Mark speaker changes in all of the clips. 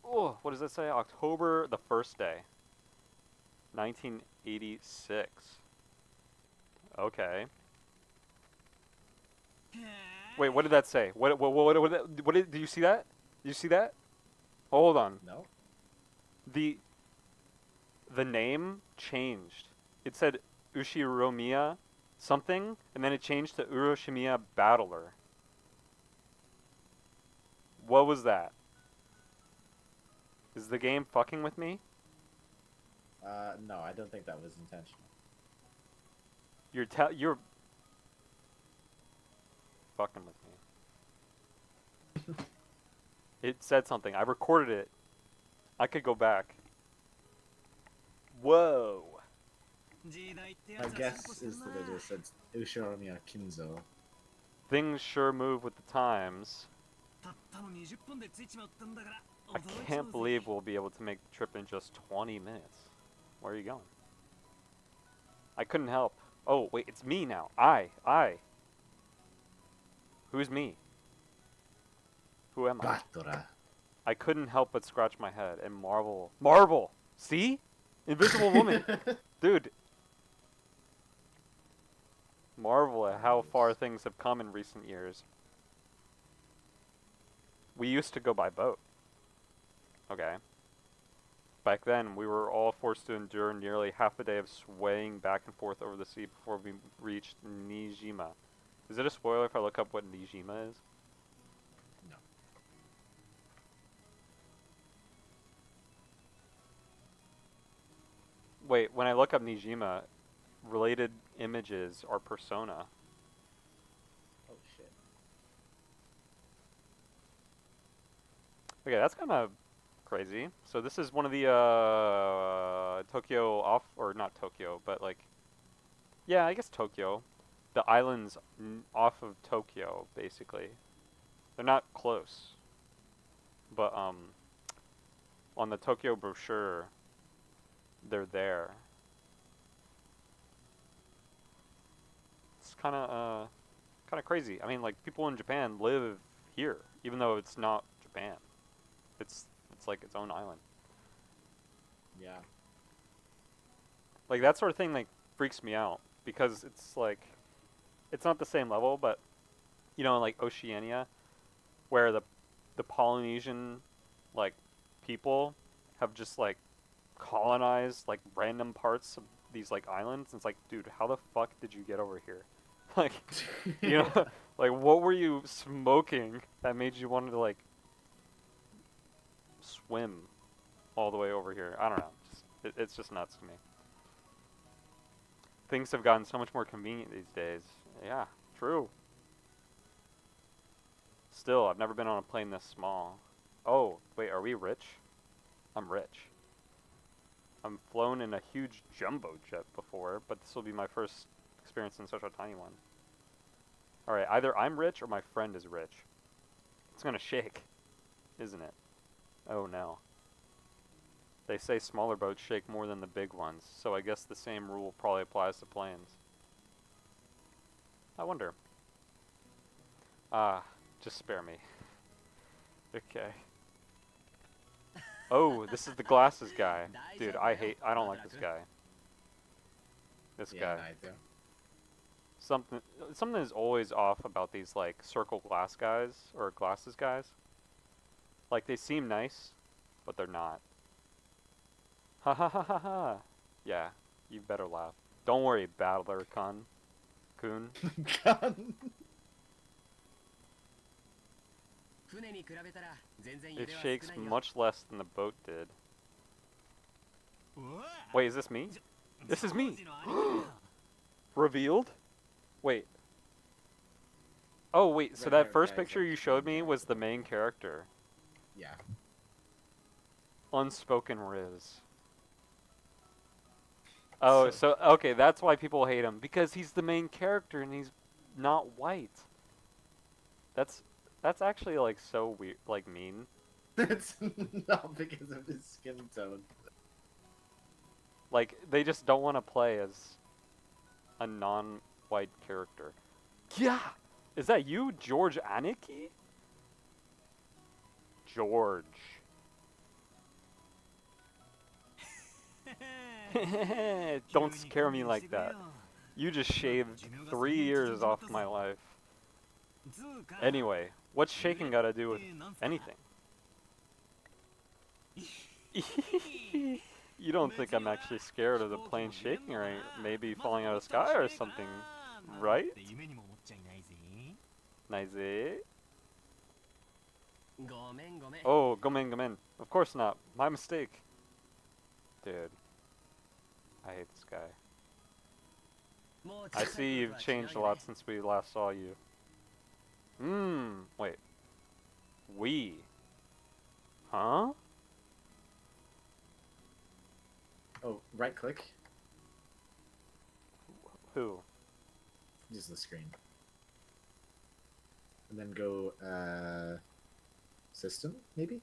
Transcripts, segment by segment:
Speaker 1: Oh, what does that say? October the 1st day. 1986. Okay. Wait, what did that say? Do you see that? Do you see that? Hold on.
Speaker 2: No?
Speaker 1: The the name changed. It said Ushiromiya something, and then it changed to Uroshimiya Battler. What was that? Is the game fucking with me?
Speaker 2: No, I don't think that was intentional.
Speaker 1: You're fucking with me. It said something. I recorded it. I could go back. Whoa.
Speaker 2: My guess is that it just said Ushiramiya Kinzo.
Speaker 1: Things sure move with the times. I can't believe we'll be able to make the trip in just 20 minutes. Where are you going? I couldn't help. Oh, wait, it's me now. I. Who's me? Who am I?
Speaker 2: Batora.
Speaker 1: I couldn't help but scratch my head and marvel. Marvel! See? Invisible Woman! Dude. Marvel at how far things have come in recent years. We used to go by boat. Okay. Back then, we were all forced to endure nearly half a day of swaying back and forth over the sea before we reached Nijima. Is it a spoiler if I look up what Nijima is?
Speaker 2: No.
Speaker 1: Wait, when I look up Nijima, related images are Persona.
Speaker 2: Oh shit.
Speaker 1: Okay, that's kind of crazy. So this is one of the Tokyo off, or not Tokyo, but like, yeah, I guess Tokyo. The islands off of Tokyo, basically. They're not close, but on the Tokyo brochure, they're there. It's kind of crazy. I mean, like people in Japan live here, even though it's not Japan. It's like its own island.
Speaker 2: Yeah.
Speaker 1: Like that sort of thing like freaks me out because it's like it's not the same level, but you know, like Oceania, where the Polynesian like people have just like colonized like random parts of these like islands. And it's like, dude, how the fuck did you get over here? Like, you know, like what were you smoking that made you want to like swim all the way over here? I don't know. It's just nuts to me. Things have gotten so much more convenient these days. Yeah, true. Still, I've never been on a plane this small. Oh, wait, are we rich? I'm rich. I've flown in a huge jumbo jet before, but this will be my first experience in such a tiny one. Alright, either I'm rich or my friend is rich. It's gonna shake, isn't it? Oh no. They say smaller boats shake more than the big ones, so I guess the same rule probably applies to planes. I wonder. Just spare me. Okay. Oh, this is the glasses guy. Dude, I don't like this guy. This guy.
Speaker 2: Neither.
Speaker 1: Something is always off about these like circle glass guys or glasses guys. Like they seem nice, but they're not. Ha ha ha ha ha. Yeah, you better laugh. Don't worry, Battler Kun.
Speaker 2: Gun.
Speaker 1: It shakes much less than the boat did. Wait, is this me? This is me! Revealed? Wait. Oh, wait, so that first picture you showed me was the main character.
Speaker 2: Yeah.
Speaker 1: Unspoken Riz. Oh, so, okay, that's why people hate him. Because he's the main character and he's not white. That's actually, like, so weird, like, mean.
Speaker 2: It's not because of his skin tone.
Speaker 1: Like, they just don't want to play as a non-white character. Yeah! Is that you, George Aniki? George. Don't scare me like that. You just shaved 3 years off my life. Anyway, what's shaking gotta do with anything? You don't think I'm actually scared of the plane shaking or maybe falling out of the sky or something, right? Nice. Oh, gomen. Of course not. My mistake. Dude. I hate this guy. I see you've changed a lot since we last saw you. Wait. We? Huh?
Speaker 2: Oh, right click.
Speaker 1: Who?
Speaker 2: Use the screen. And then go, system, maybe?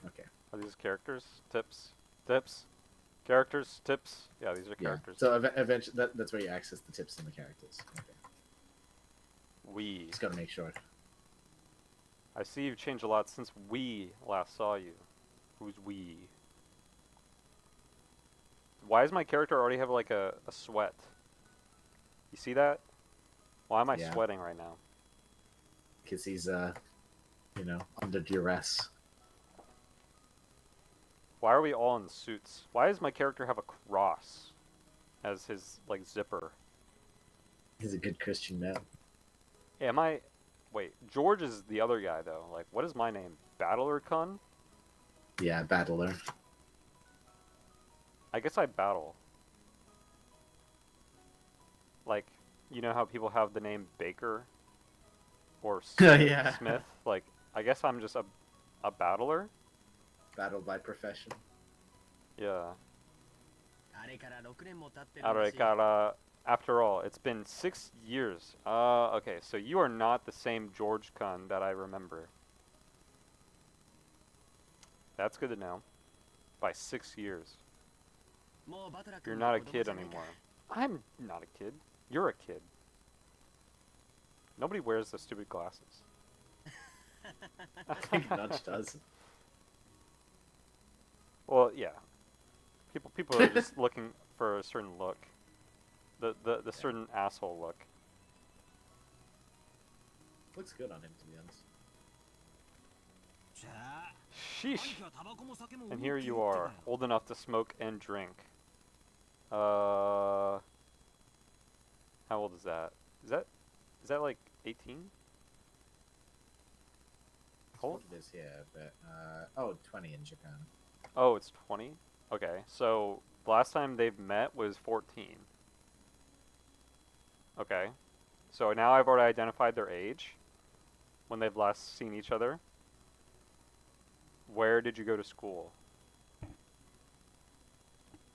Speaker 2: Okay.
Speaker 1: Are these characters? Tips? Characters? Tips? Yeah, these are characters.
Speaker 2: So eventually, that's where you access the tips and the characters. Okay.
Speaker 1: We.
Speaker 2: Just gotta make sure.
Speaker 1: I see you've changed a lot since we last saw you. Who's we? Why does my character already have like a sweat? You see that? Why am I sweating right now?
Speaker 2: Because he's, under duress.
Speaker 1: Why are we all in suits? Why does my character have a cross as his, like, zipper?
Speaker 2: He's a good Christian man.
Speaker 1: Am I... Wait, George is the other guy, though. Like, what is my name? Battler Kun?
Speaker 2: Yeah, battler.
Speaker 1: I guess I battle. Like, you know how people have the name Baker? Or Smith?
Speaker 2: Yeah.
Speaker 1: Smith? Like, I guess I'm just a battler?
Speaker 2: Battle by profession.
Speaker 1: Yeah. Arekara, after all, it's been 6 years. Okay, so you are not the same George Kun that I remember. That's good to know. By 6 years. You're not a kid anymore. I'm not a kid. You're a kid. Nobody wears the stupid glasses.
Speaker 2: I think Nudge does.
Speaker 1: Well, yeah. People are just looking for a certain look. The certain asshole look.
Speaker 2: Looks good on him, to be honest.
Speaker 1: Sheesh. And here you are, old enough to smoke and drink. How old is that? Is that like 18?
Speaker 2: How old it is here, but 20 in Japan.
Speaker 1: Oh, it's 20? Okay, so the last time they've met was 14. Okay, so now I've already identified their age when they've last seen each other. Where did you go to school?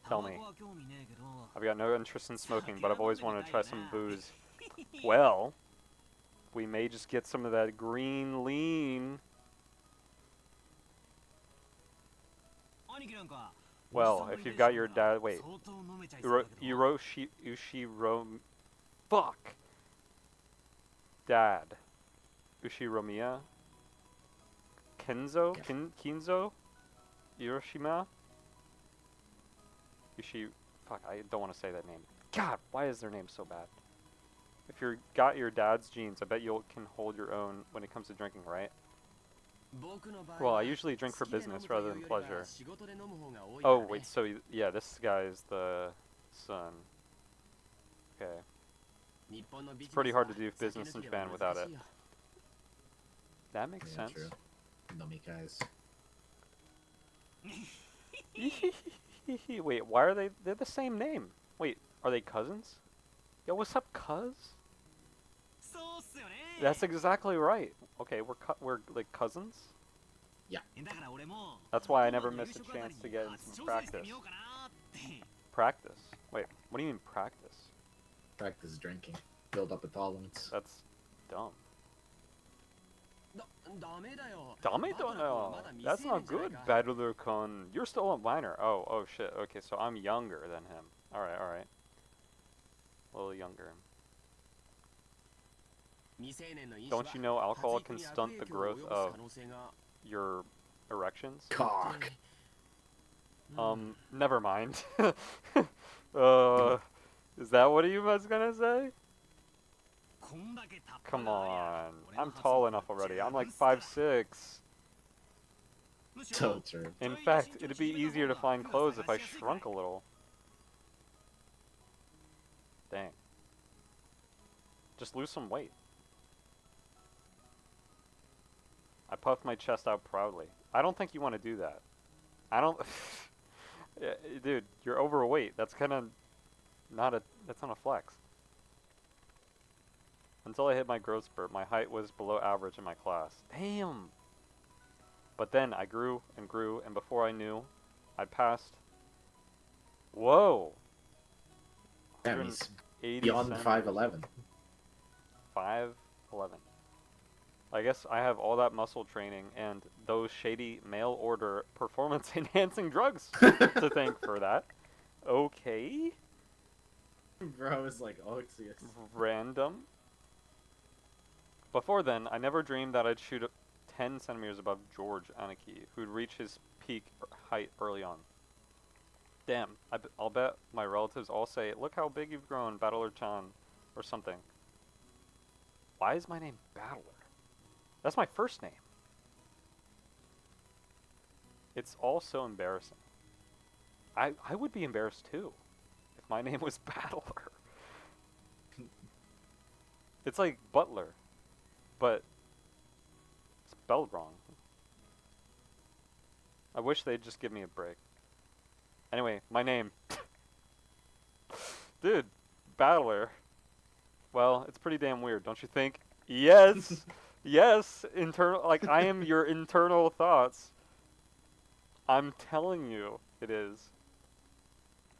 Speaker 1: Tell me. I've got no interest in smoking, but I've always wanted to try some booze. Well, we may just get some of that green lean. Well, if you've got your dad, wait. Fuck. Dad. Ushiromiya? Kenzo? Kinzo? Hiroshima? Fuck, I don't want to say that name. God, why is their name so bad? If you've got your dad's genes, I bet you can hold your own when it comes to drinking, right? Well, I usually drink for business rather than pleasure. Oh, wait, so yeah, this guy is the son. Okay. It's pretty hard to do business in Japan without it. That makes sense.
Speaker 2: True. Nomikai.
Speaker 1: Wait, why are they're the same name. Wait, are they cousins? Yo, what's up, cuz? That's exactly right. Okay, we're like cousins?
Speaker 2: Yeah.
Speaker 1: That's why I never missed a chance to get into some practice. Practice? Wait, what do you mean practice?
Speaker 2: Practice drinking. Build up a tolerance.
Speaker 1: That's dumb. Dame? That's not good, Battler-kun. You're still a minor. Oh shit. Okay, so I'm younger than him. Alright. A little younger. Don't you know alcohol can stunt the growth of your erections?
Speaker 2: Cock.
Speaker 1: Never mind. Is that what he was gonna say? Come on. I'm tall enough already. I'm like 5'6".
Speaker 2: So true.
Speaker 1: In fact, it'd be easier to find clothes if I shrunk a little. Dang. Just lose some weight. I puffed my chest out proudly. I don't think you want to do that. I don't... Yeah, dude, you're overweight. That's kind of not a... That's not a flex. Until I hit my growth spurt, my height was below average in my class. Damn! But then I grew, and before I knew, I passed... Whoa!
Speaker 2: Damn, he's
Speaker 1: 180
Speaker 2: beyond
Speaker 1: centimeters.
Speaker 2: 5'11".
Speaker 1: 5'11". I guess I have all that muscle training and those shady mail order performance enhancing drugs to thank for that. Okay.
Speaker 2: Bro is like Oxius.
Speaker 1: Random. Before then, I never dreamed that I'd shoot up 10 centimeters above George Aniki, who'd reach his peak height early on. Damn, I'll bet my relatives all say, "Look how big you've grown, Battler-chan," or something. Why is my name Battler? That's my first name. It's all so embarrassing. I would be embarrassed too if my name was Battler. It's like Butler, but spelled wrong. I wish they'd just give me a break. Anyway, my name. Dude, Battler. Well, it's pretty damn weird, don't you think? Yes! Yes! Internal, like, I am your internal thoughts. I'm telling you, it is.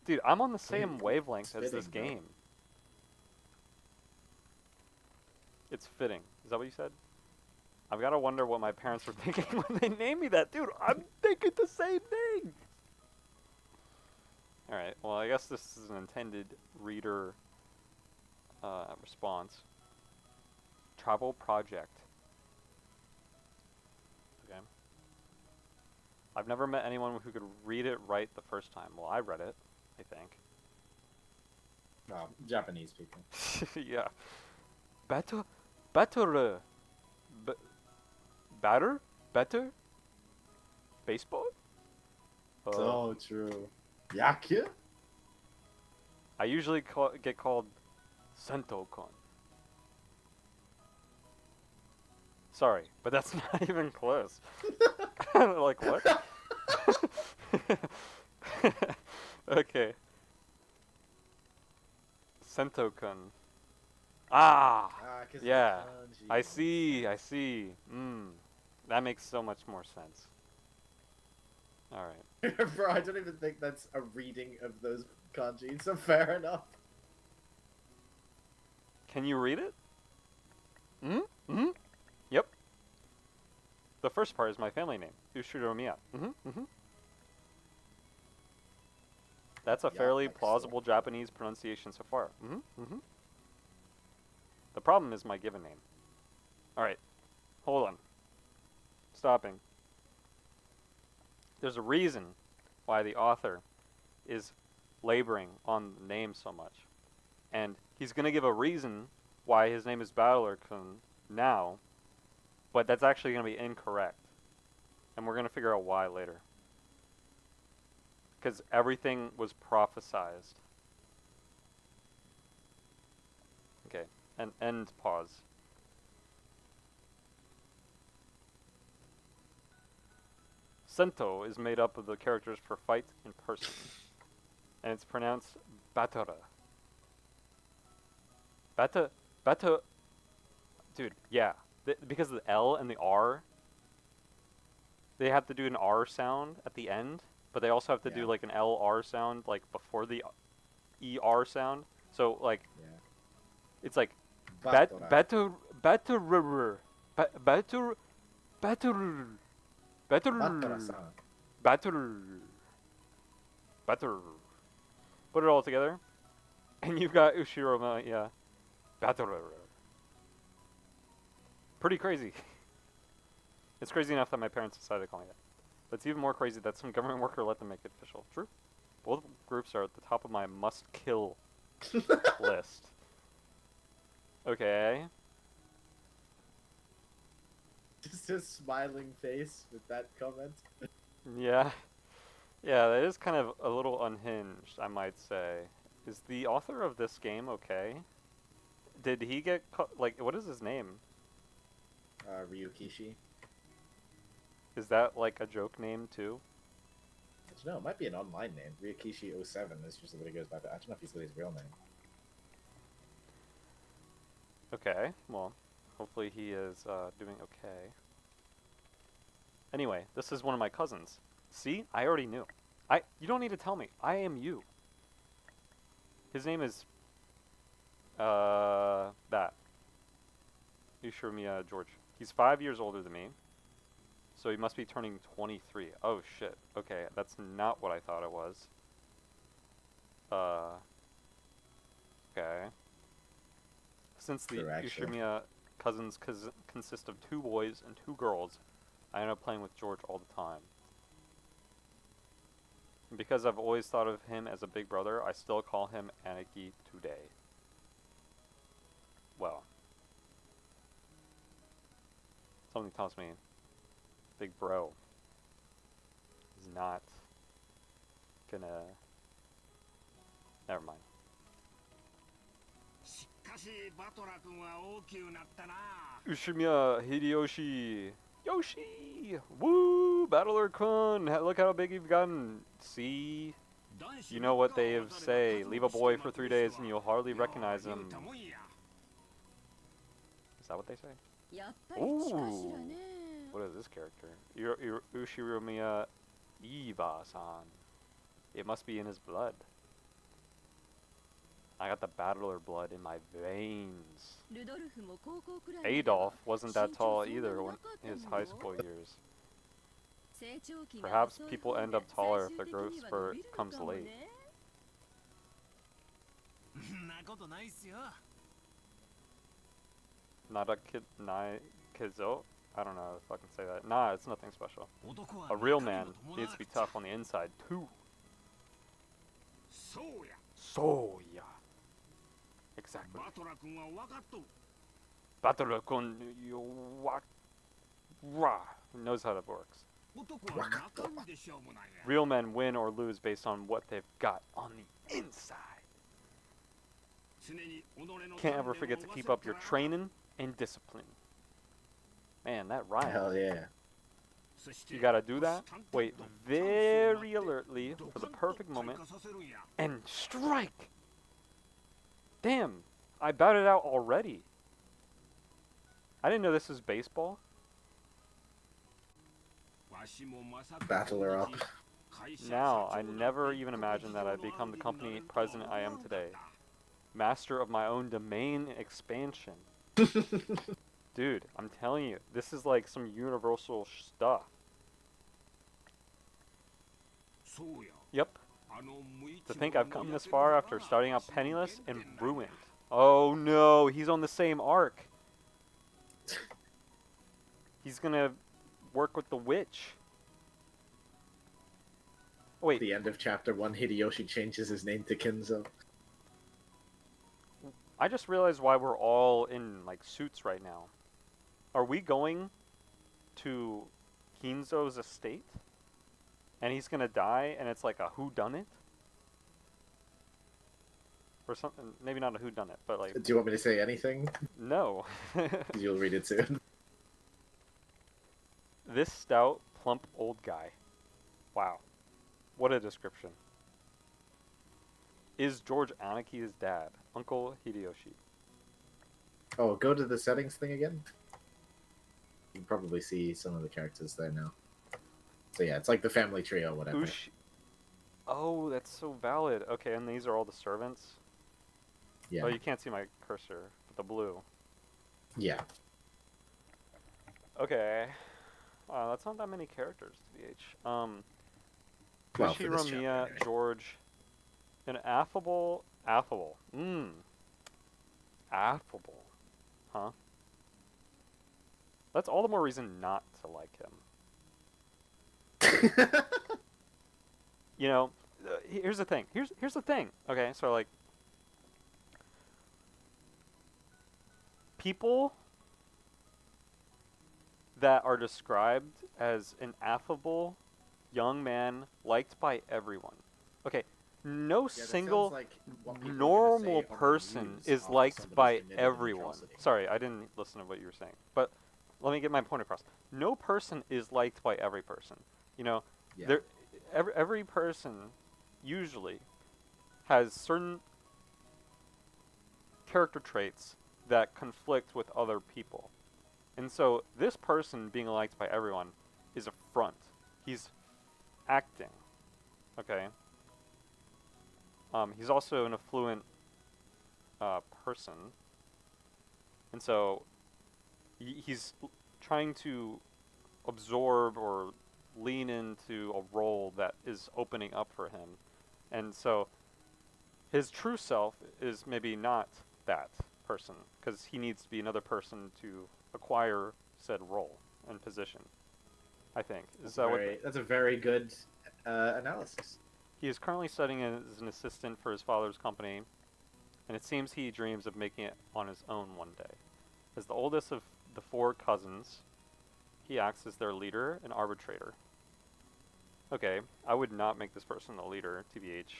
Speaker 1: Dude, I'm on the same wavelength as this game. It's fitting. Is that what you said? I've got to wonder what my parents were thinking when they named me that. Dude, I'm thinking the same thing! Alright, well, I guess this is an intended reader response. Travel project. Okay. I've never met anyone who could read it right the first time. Well, I read it, I think.
Speaker 2: No, Japanese people.
Speaker 1: Yeah. Batter? Batter? Batter? Better? Baseball?
Speaker 2: So true. Yaku?
Speaker 1: I usually get called Sento-kun. Sorry, but that's not even close. Like, what? Okay. Sento-kun. Ah! Yeah. I see, I see. That makes so much more sense. Alright.
Speaker 2: Bro, I don't even think that's a reading of those kanji, so fair enough.
Speaker 1: Can you read it? Yep. The first part is my family name, Ushiro Miya. That's a fairly plausible Japanese pronunciation so far. The problem is my given name. Alright. Hold on. Stopping. There's a reason why the author is laboring on the name so much. And he's going to give a reason why his name is Battler-kun now, but that's actually going to be incorrect. And we're going to figure out why later. Because everything was prophesized. Okay, and end pause. Sento is made up of the characters for fight in person. And it's pronounced Battara. Batta. Dude, yeah. Because of the L and the R, they have to do an R sound at the end, but they also have to do like an LR sound like before the ER sound. So like, it's like batter. Put it all together, and you've got Ushiro Miya. Batter. Pretty crazy. It's crazy enough that my parents decided to call me that. It's even more crazy that some government worker let them make it official. True. Both groups are at the top of my must-kill list. Okay.
Speaker 2: Just a smiling face with that comment.
Speaker 1: Yeah. Yeah, that is kind of a little unhinged, I might say. Is the author of this game okay? Did he get like, what is his name?
Speaker 2: Ryukishi.
Speaker 1: Is that like a joke name too?
Speaker 2: I don't know, it might be an online name. Ryukishi07 is usually what he goes by, but I don't know if he's got his real name.
Speaker 1: Okay, well, hopefully he is doing okay. Anyway, this is one of my cousins. See? I already knew. You don't need to tell me. I am you. His name is that. Ushirimiya George. He's 5 years older than me. So he must be turning 23. Oh shit. Okay, that's not what I thought it was. Okay. Since the Ushirimiya cousins consist of 2 boys and 2 girls, I end up playing with George all the time. And because I've always thought of him as a big brother, I still call him Aniki today. Well. Something tells me big bro is not gonna... Never mind. Ushimiya Hideyoshi! Yoshi! Woo! Battler-kun! Look how big you've gotten! See? You know what they say. Leave a boy for 3 days and you'll hardly recognize him. Is that what they say? Ooh! What is this character? Ushirimiya Iba-san. It must be in his blood. I got the battler blood in my veins. Adolf wasn't that tall either in his high school years. Perhaps people end up taller if the growth spurt comes late. Not kidzo? I don't know if I can say that. Nah, it's nothing special. A real man needs to be tough on the inside too. Soya. Exactly. Battler-kun knows how that works. Real men win or lose based on what they've got on the inside. Can't ever forget to keep up your training and discipline. Man, that rhymes.
Speaker 2: Hell yeah.
Speaker 1: You gotta do that, wait very alertly for the perfect moment, and strike! Damn, I batted out already. I didn't know this was baseball.
Speaker 2: Battler up.
Speaker 1: Now, I never even imagined that I'd become the company president I am today. Master of my own domain expansion. Dude, I'm telling you, this is like some universal stuff. Yep. To think I've come this far after starting out penniless and ruined. Oh no, he's on the same arc. He's gonna work with the witch. Wait.
Speaker 2: At the end of chapter 1, Hideyoshi changes his name to Kinzo.
Speaker 1: I just realized why we're all in like suits right now. Are we going to Kinzo's estate? And he's gonna die and it's like a whodunit? Or something, maybe not a whodunit, but like...
Speaker 2: Do you want me to say anything?
Speaker 1: No.
Speaker 2: You'll read it soon.
Speaker 1: This stout, plump old guy. Wow. What a description. Is George Anaki's dad, Uncle Hideyoshi.
Speaker 2: Oh, go to the settings thing again? You can probably see some of the characters there now. So yeah, it's like the family trio, whatever.
Speaker 1: Oh, that's so valid. Okay, and these are all the servants?
Speaker 2: Yeah.
Speaker 1: Oh, you can't see my cursor, but the blue.
Speaker 2: Yeah.
Speaker 1: Okay. That's not that many characters, TBH.
Speaker 2: Well, for this chapter,
Speaker 1: Ushirimiya
Speaker 2: anyway.
Speaker 1: George, an affable. Affable. Huh? That's all the more reason not to like him. You know, here's the thing. Here's the thing. Okay, so like people that are described as an affable young man liked by everyone. Okay, no
Speaker 2: Yeah, that sounds
Speaker 1: single
Speaker 2: like what people are gonna
Speaker 1: normal
Speaker 2: say on the
Speaker 1: person
Speaker 2: news
Speaker 1: is
Speaker 2: after
Speaker 1: liked
Speaker 2: somebody's
Speaker 1: by
Speaker 2: committed an
Speaker 1: everyone.
Speaker 2: atrocity.
Speaker 1: Sorry, I didn't listen to what you were saying. But let me get my point across. No person is liked by every person. You know,
Speaker 2: Yeah.
Speaker 1: there every person usually has certain character traits that conflict with other people. And so this person being liked by everyone is a front. He's acting. Okay. He's also an affluent person, and so he's trying to absorb or lean into a role that is opening up for him, and so his true self is maybe not that person because he needs to be another person to acquire said role and position. I think is that what
Speaker 2: That's a very good analysis.
Speaker 1: he is currently studying as an assistant for his father's company, and it seems he dreams of making it on his own one day. As the oldest of the four cousins, he acts as their leader and arbitrator. Okay, I would not make this person the leader, TBH,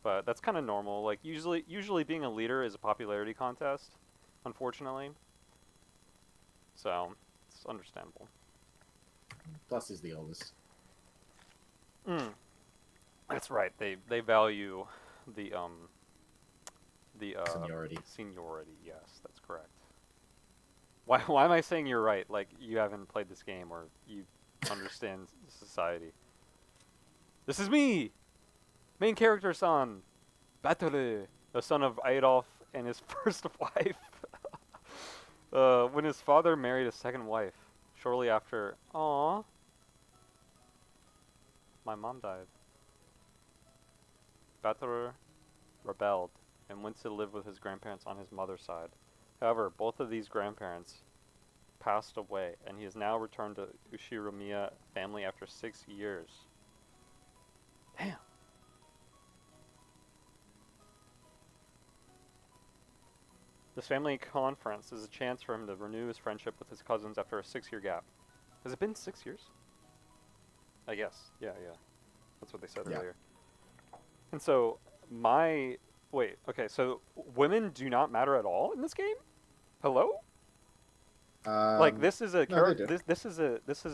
Speaker 1: but that's kind of normal. Like usually being a leader is a popularity contest, unfortunately. So it's understandable.
Speaker 2: Plus, he's the oldest.
Speaker 1: Mm, that's right. They value the
Speaker 2: Seniority.
Speaker 1: seniority. Yes, that's correct. Why am I saying you're right? Like you haven't played this game or you understand society. This is me, main character son, Battle, the son of Adolf and his first wife. When his father married a second wife, shortly after, aww, my mom died. Battle rebelled and went to live with his grandparents on his mother's side. However, both of these grandparents passed away, and he has now returned to Ushiromiya family after 6 years. Damn. This family conference is a chance for him to renew his friendship with his cousins after a 6-year gap. Has it been 6 years? I guess. Yeah. That's what they said earlier. And so, wait, okay, so women do not matter at all in this game? Hello? Like this is a
Speaker 2: no, they do.
Speaker 1: this is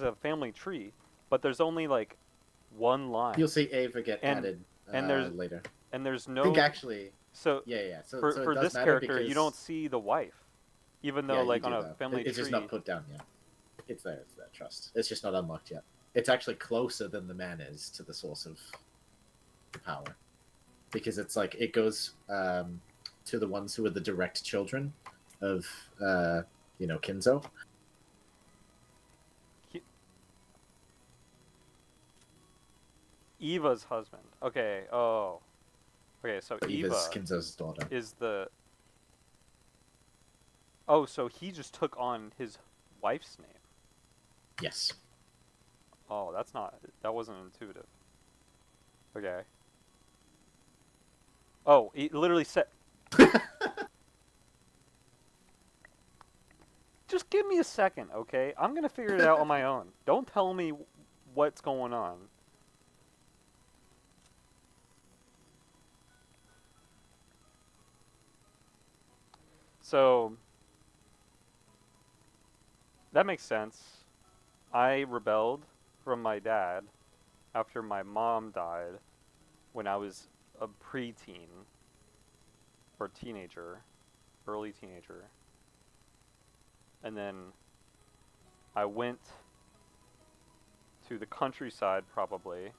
Speaker 1: a family tree, but there's only like one line.
Speaker 2: You'll see Ava get
Speaker 1: And-
Speaker 2: added
Speaker 1: and there's
Speaker 2: later.
Speaker 1: and there's
Speaker 2: I
Speaker 1: no
Speaker 2: think actually,
Speaker 1: so
Speaker 2: yeah. So
Speaker 1: for
Speaker 2: so it
Speaker 1: for
Speaker 2: does
Speaker 1: this
Speaker 2: matter
Speaker 1: character
Speaker 2: because
Speaker 1: you don't see the wife, even though
Speaker 2: yeah, you
Speaker 1: like
Speaker 2: do,
Speaker 1: on a
Speaker 2: though.
Speaker 1: family
Speaker 2: It's
Speaker 1: tree.
Speaker 2: just not put down yet. It's there. It's there. Trust. It's just not unlocked yet. It's actually closer than the man is to the source of the power, because it's like it goes to the ones who are the direct children of Kinzo.
Speaker 1: Eva's husband. Okay. Oh. Okay. So
Speaker 2: Eva's
Speaker 1: Eva
Speaker 2: Kinzo's daughter.
Speaker 1: is the. Oh, so he just took on his wife's name.
Speaker 2: Yes.
Speaker 1: Oh, that wasn't intuitive. Okay. Oh, he literally said. Just give me a second, okay? I'm gonna figure it out on my own. Don't tell me what's going on. So that makes sense. I rebelled from my dad after my mom died when I was a preteen or teenager, early teenager. And then I went to the countryside probably.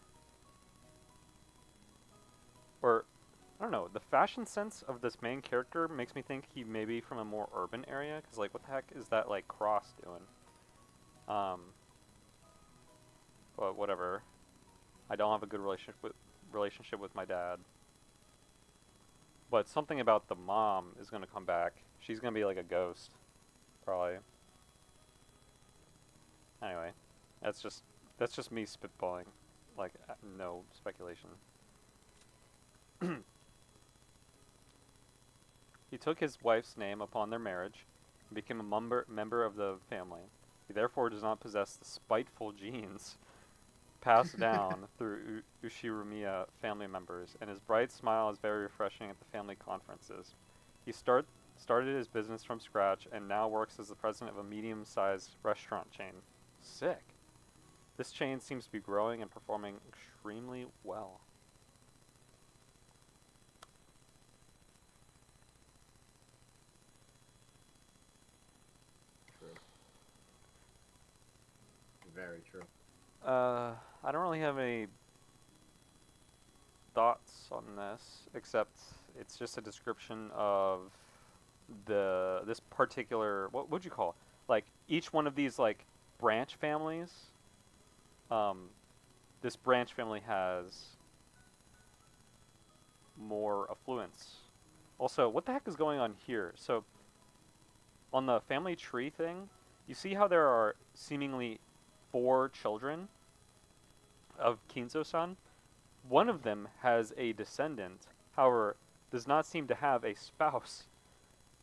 Speaker 1: Or I don't know, the fashion sense of this main character makes me think he may be from a more urban area cuz like what the heck is that like cross doing? But whatever. I don't have a good relationship with my dad. But something about the mom is going to come back. She's going to be like a ghost probably. Anyway, that's just That's just me spitballing. Like, no speculation. He took his wife's name upon their marriage and became a member of the family. He therefore does not possess the spiteful genes passed down through Ushiromiya family members, and his bright smile is very refreshing at the family conferences. He started his business from scratch and now works as the president of a medium-sized restaurant chain. Sick. This chain seems to be growing and performing extremely well.
Speaker 2: True. Very true.
Speaker 1: I don't really have any thoughts on this, except it's just a description of this particular, what would you call it? Like each one of these like branch families. This branch family has more affluence. Also, what the heck is going on here? So on the family tree thing, you see how there are seemingly 4 children of Kinzo-san? One of them has a descendant, however, does not seem to have a spouse.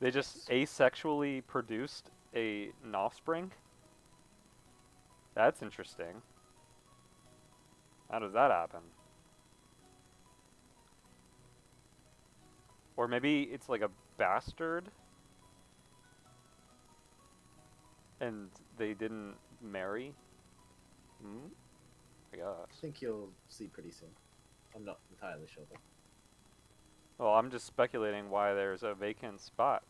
Speaker 1: They just asexually produced an offspring? That's interesting. How does that happen? Or maybe it's like a bastard and they didn't marry? I guess.
Speaker 2: I think you'll see pretty soon. I'm not entirely sure though.
Speaker 1: Well, I'm just speculating why there's a vacant spot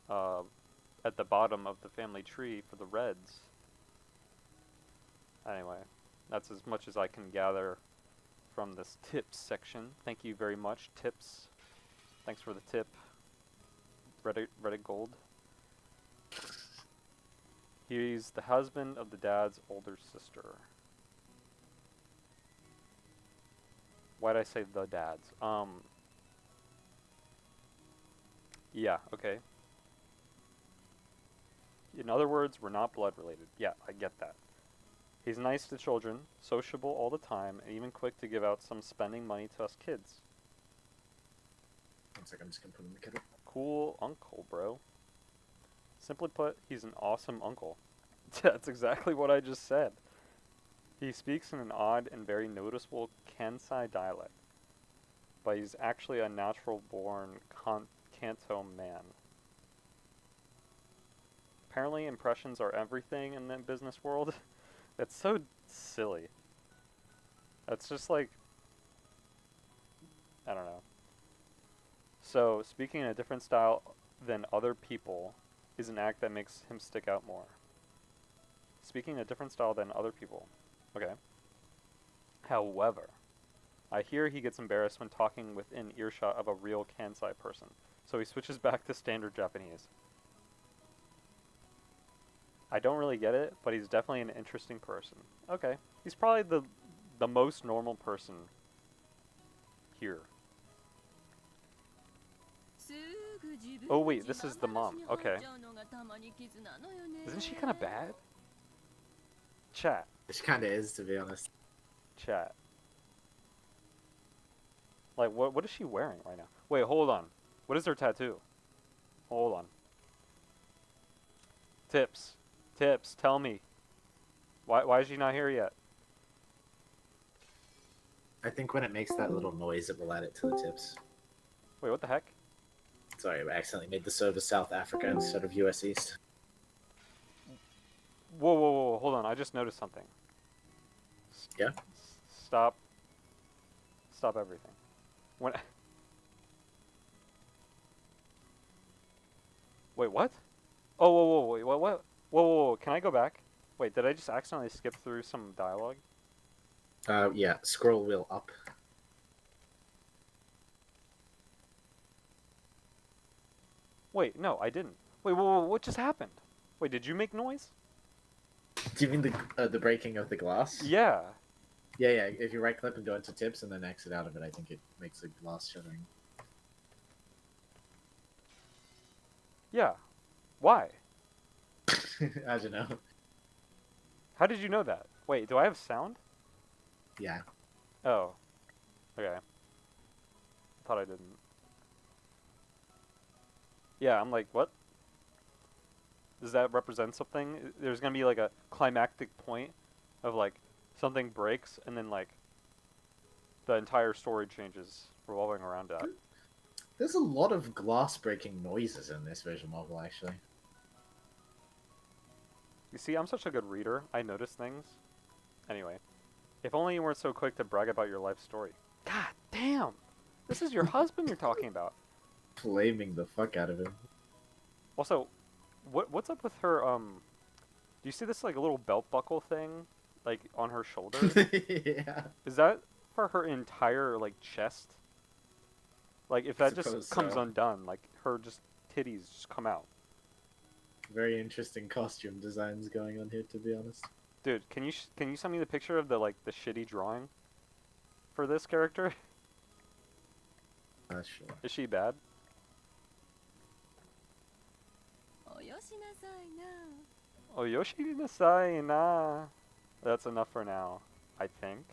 Speaker 1: at the bottom of the family tree for the Reds. Anyway, that's as much as I can gather from this tips section. Thank you very much, tips. Thanks for the tip. Reddit Gold. He's the husband of the dad's older sister. Why'd I say the dad's? Yeah, okay. In other words, we're not blood related. Yeah, I get that. He's nice to children, sociable all the time, and even quick to give out some spending money to us kids.
Speaker 2: 1 second, I'm just gonna put in the kettle.
Speaker 1: Cool uncle, bro. Simply put, he's an awesome uncle. That's exactly what I just said. He speaks in an odd and very noticeable Kansai dialect, but he's actually a natural-born Kanto man. Apparently, impressions are everything in the business world. It's so silly. That's just like, I don't know. So, speaking in a different style than other people is an act that makes him stick out more. Speaking in a different style than other people. Okay. However, I hear he gets embarrassed when talking within earshot of a real Kansai person, so he switches back to standard Japanese. I don't really get it, but he's definitely an interesting person. Okay. He's probably the most normal person here. Oh wait, this is the mom. Okay. Isn't she kind of bad? Chat.
Speaker 2: She kind of is, to be honest.
Speaker 1: Chat. Like, what is she wearing right now? Wait, hold on. What is her tattoo? Hold on. Tips. Tips, tell me. Why is she not here yet?
Speaker 2: I think when it makes that little noise, it will add it to the tips.
Speaker 1: Wait, what the heck?
Speaker 2: Sorry, I accidentally made the server South Africa instead of US East.
Speaker 1: Whoa, hold on. I just noticed something.
Speaker 2: Yeah?
Speaker 1: Stop everything. When Wait, what? Oh, whoa, wait, what? Whoa, can I go back? Wait, did I just accidentally skip through some dialogue?
Speaker 2: Yeah, scroll wheel up.
Speaker 1: Wait, no, I didn't. Wait, whoa, what just happened? Wait, did you make noise?
Speaker 2: Do you mean the breaking of the glass?
Speaker 1: Yeah.
Speaker 2: Yeah. If you right click and go into tips and then exit out of it, I think it makes the glass shattering.
Speaker 1: Yeah. Why?
Speaker 2: I don't know.
Speaker 1: How did you know that? Wait, do I have sound?
Speaker 2: Yeah.
Speaker 1: Oh. Okay. Thought I didn't. Yeah, I'm like, what? Does that represent something? There's gonna be like a climactic point of like something breaks and then like the entire story changes revolving around that.
Speaker 2: There's a lot of glass breaking noises in this visual novel, actually.
Speaker 1: You see, I'm such a good reader. I notice things. Anyway, if only you weren't so quick to brag about your life story. God damn! This is your husband you're talking about.
Speaker 2: Flaming the fuck out of him.
Speaker 1: Also, what's up with her? Do you see this like a little belt buckle thing, like on her shoulder?
Speaker 2: Yeah.
Speaker 1: Is that for her entire like chest? Like if
Speaker 2: I
Speaker 1: that just
Speaker 2: suppose
Speaker 1: comes
Speaker 2: so.
Speaker 1: undone, like her just titties just come out.
Speaker 2: Very interesting costume designs going on here, to be honest.
Speaker 1: Dude, can you send me the picture of the like the shitty drawing for this character?
Speaker 2: Sure.
Speaker 1: Is she bad?
Speaker 3: およしなさいな。
Speaker 1: Oh, Yoshi nasai na. That's enough for now, I think.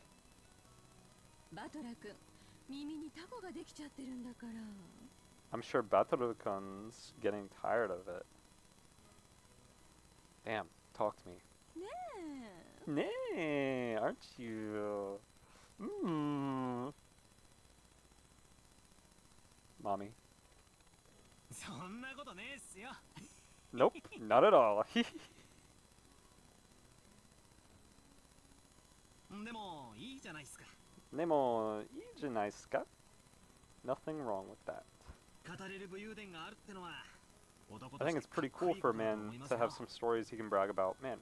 Speaker 3: バトラ君、耳にタコができちゃってるんだから。
Speaker 1: I'm sure Batoru-kun's getting tired of it. Damn, talk to me.
Speaker 3: ねえ。
Speaker 1: Nay, aren't you? Mmm. Mommy.
Speaker 4: そんなことねえっすよ。
Speaker 1: Nope, not at all.
Speaker 4: でもいいじゃないっすか。
Speaker 1: Nemo,いいじゃないっすか? Nothing wrong with that.
Speaker 4: 語れる武勇伝があるってのは男
Speaker 1: I
Speaker 4: と
Speaker 1: think
Speaker 4: して
Speaker 1: it's
Speaker 4: かっ
Speaker 1: pretty
Speaker 4: こい
Speaker 1: cool
Speaker 4: い
Speaker 1: for
Speaker 4: こ
Speaker 1: a
Speaker 4: とだと
Speaker 1: man
Speaker 4: 思います
Speaker 1: to
Speaker 4: よ。
Speaker 1: have some stories he can brag about. Man,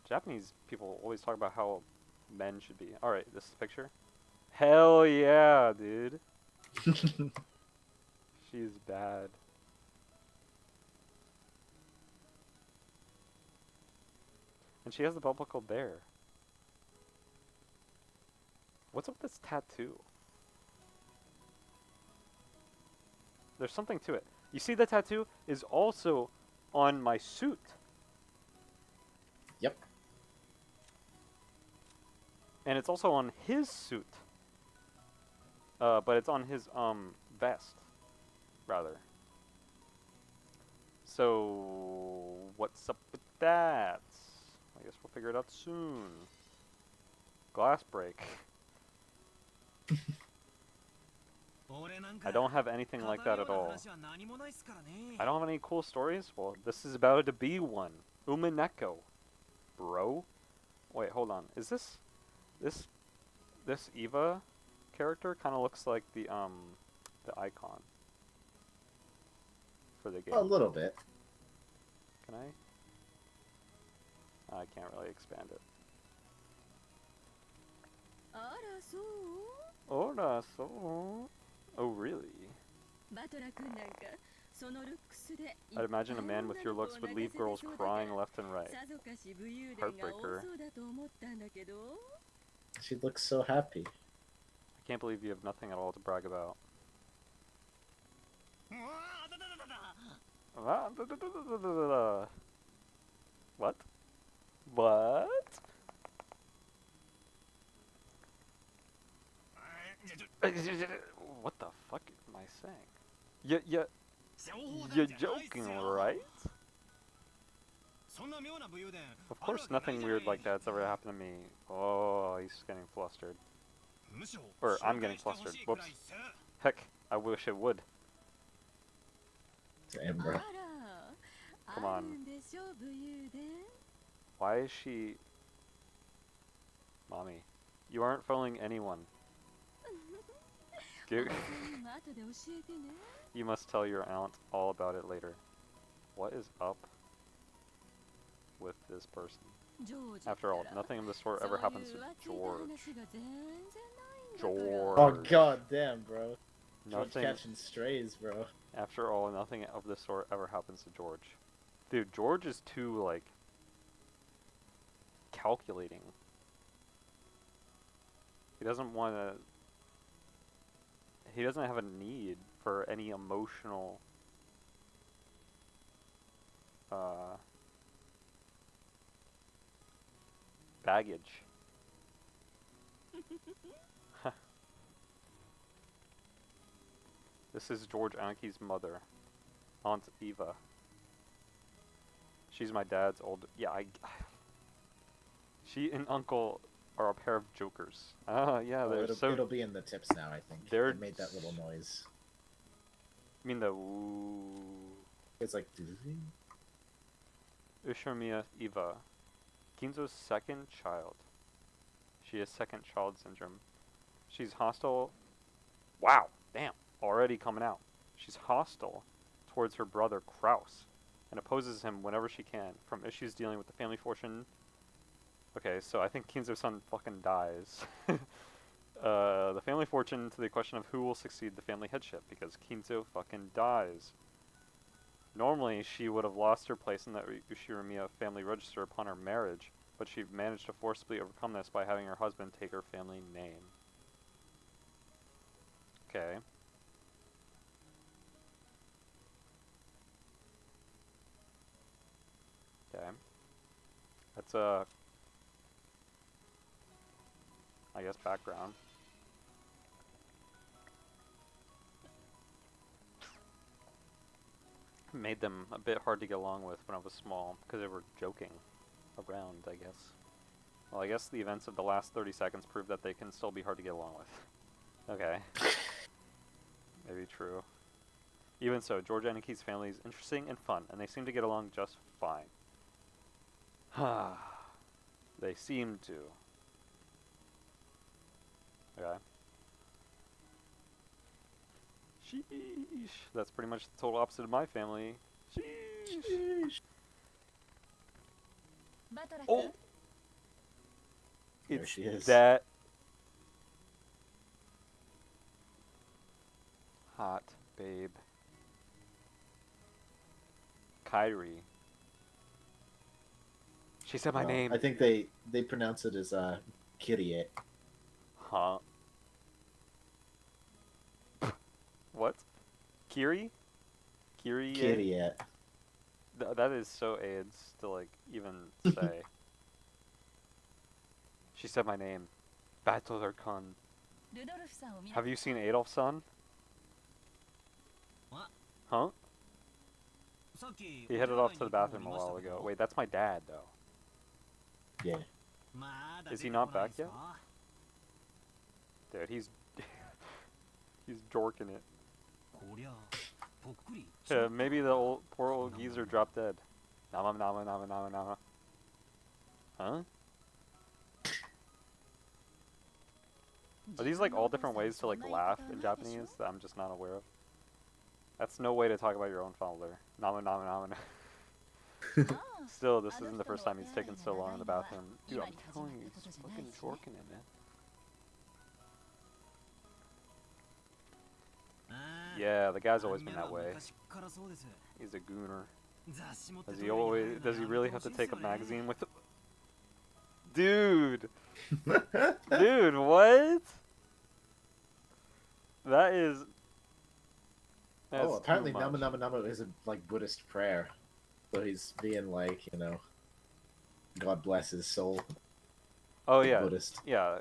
Speaker 1: Japanese people always talk about how men should be. Alright, this is the picture. Hell yeah, dude. She's bad. And she has the belt buckle there. What's up with this tattoo? There's something to it. You see the tattoo is also on my suit.
Speaker 2: Yep.
Speaker 1: And it's also on his suit. But it's on his vest, rather. So what's up with that? I guess we'll figure it out soon. Glass break. I don't have anything like that at all. I don't have any cool stories? Well, this is about to be one. Umineko. Bro? Wait, hold on. Is this Eva character kind of looks like the icon for the game.
Speaker 2: A little bit.
Speaker 1: Can I can't really expand it.
Speaker 3: あらそう。
Speaker 1: Ora, so. Oh, really?
Speaker 3: バトラ君なんかそのルックスで
Speaker 1: I'd imagine a man with your looks would leave girls crying left and right.
Speaker 3: さぞかし武勇伝が多そうだと思ったんだけど。
Speaker 2: She looks so happy.
Speaker 1: I can't believe you have nothing at all to brag about.
Speaker 4: うわあだだだだだ。
Speaker 1: What? What? What the fuck am I saying? You're joking, right? Of course nothing weird like that's ever happened to me. Oh, he's getting flustered. Or I'm getting flustered. Whoops. Heck, I wish it would.
Speaker 2: Damn, bro.
Speaker 3: あら、
Speaker 1: Come
Speaker 3: あ
Speaker 1: on.
Speaker 3: るんでしょ武勇伝。
Speaker 1: Why is she... Mommy, you aren't fooling anyone.
Speaker 3: おばさんにも後で教えてね。
Speaker 1: You must tell your aunt all about it later. What is up with this person?
Speaker 3: ジョージ
Speaker 1: After all,
Speaker 3: ったら
Speaker 1: nothing of the sort
Speaker 3: そう
Speaker 1: ever
Speaker 3: いう
Speaker 1: happens to
Speaker 3: 浮ついた
Speaker 1: George.
Speaker 3: 話が全然ないんだ
Speaker 1: George.
Speaker 3: から。
Speaker 2: Oh god damn, bro. George
Speaker 1: Nothing,
Speaker 2: catching strays, bro.
Speaker 1: after all, nothing of the sort ever happens to George. Dude, George is too, like, calculating. He doesn't want to... He doesn't have a need for any emotional... baggage. This is George Anaki's mother, Aunt Eva. She's my dad's old. Yeah, She and Uncle are a pair of jokers. Ah, yeah,
Speaker 2: Oh,
Speaker 1: they're so.
Speaker 2: it'll be in the tips now, I think.
Speaker 1: They're
Speaker 2: It made that little noise.
Speaker 1: I mean the ooh.
Speaker 2: It's like...
Speaker 1: Ushomiya Eva, Ginzo's second child. She has second child syndrome. She's hostile. Wow, damn, already coming out. She's hostile towards her brother Kraus and opposes him whenever she can, from issues dealing with the family fortune. Okay, so I think Kinzo's son fucking dies. The family fortune to the question of who will succeed the family headship, because Kinzo fucking dies. Normally, she would have lost her place in the Ushiromiya family register upon her marriage, but she managed to forcibly overcome this by having her husband take her family name. Okay. Okay. That's I guess background. Made them a bit hard to get along with when I was small, because they were joking around, I guess. Well, I guess the events of the last 30 seconds prove that they can still be hard to get along with. Okay. Maybe true. Even so, George Anaki's family is interesting and fun, and they seem to get along just fine. They seem to. Okay. Sheesh. That's pretty much the total opposite of my family. Sheesh. Oh!
Speaker 2: There
Speaker 1: It's
Speaker 2: she is.
Speaker 1: that hot babe. Kyrie. She said my name.
Speaker 2: I think they pronounce it as Kyrie.
Speaker 1: Huh? What? Kiri? Kyrie?
Speaker 2: Kyrie.
Speaker 1: That is so AIDS to like even say. She said my name. Battlerkon. Have you seen Adolf's son?
Speaker 4: What?
Speaker 1: Huh? He headed off to the bathroom a while ago. Wait, that's my dad though.
Speaker 2: Yeah.
Speaker 1: Is he not back yet? Dude, he's he's jorking it. Yeah, maybe the poor old geezer dropped dead. Nama nama nama nama nama. Huh? Are these like all different ways to like laugh in Japanese that I'm just not aware of? That's no way to talk about your own father. Nama nama nama. Still, this isn't the first time he's taken so long in the bathroom. Dude, I'm telling you, he's fucking jorking it, man. Yeah, the guy's always been that way. He's a gooner. Does he really have to take a magazine with him? Dude! Dude, what? That is...
Speaker 2: Oh, apparently Nama Nama Nama is a like Buddhist prayer. So he's being like, you know, God bless his soul.
Speaker 1: Oh yeah,
Speaker 2: Buddhist.
Speaker 1: yeah.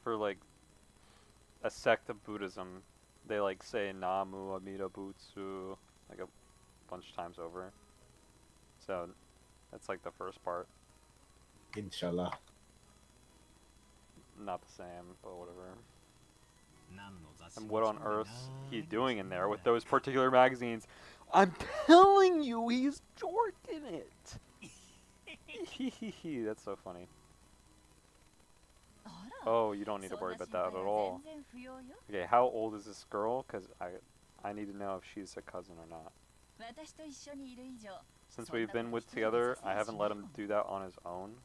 Speaker 1: For like a sect of Buddhism, they like say Namu Amida Butsu like a bunch of times over. So that's like the first part.
Speaker 2: Inshallah.
Speaker 1: Not the same, but whatever. And what on earth's he doing in there with those particular magazines? I'm telling you, he's jorking it. That's so funny. Oh, you don't need to worry about that at all. Okay, how old is this girl? Because I need to know if she's a cousin or not. Since we've been together, I haven't let him do that on his own.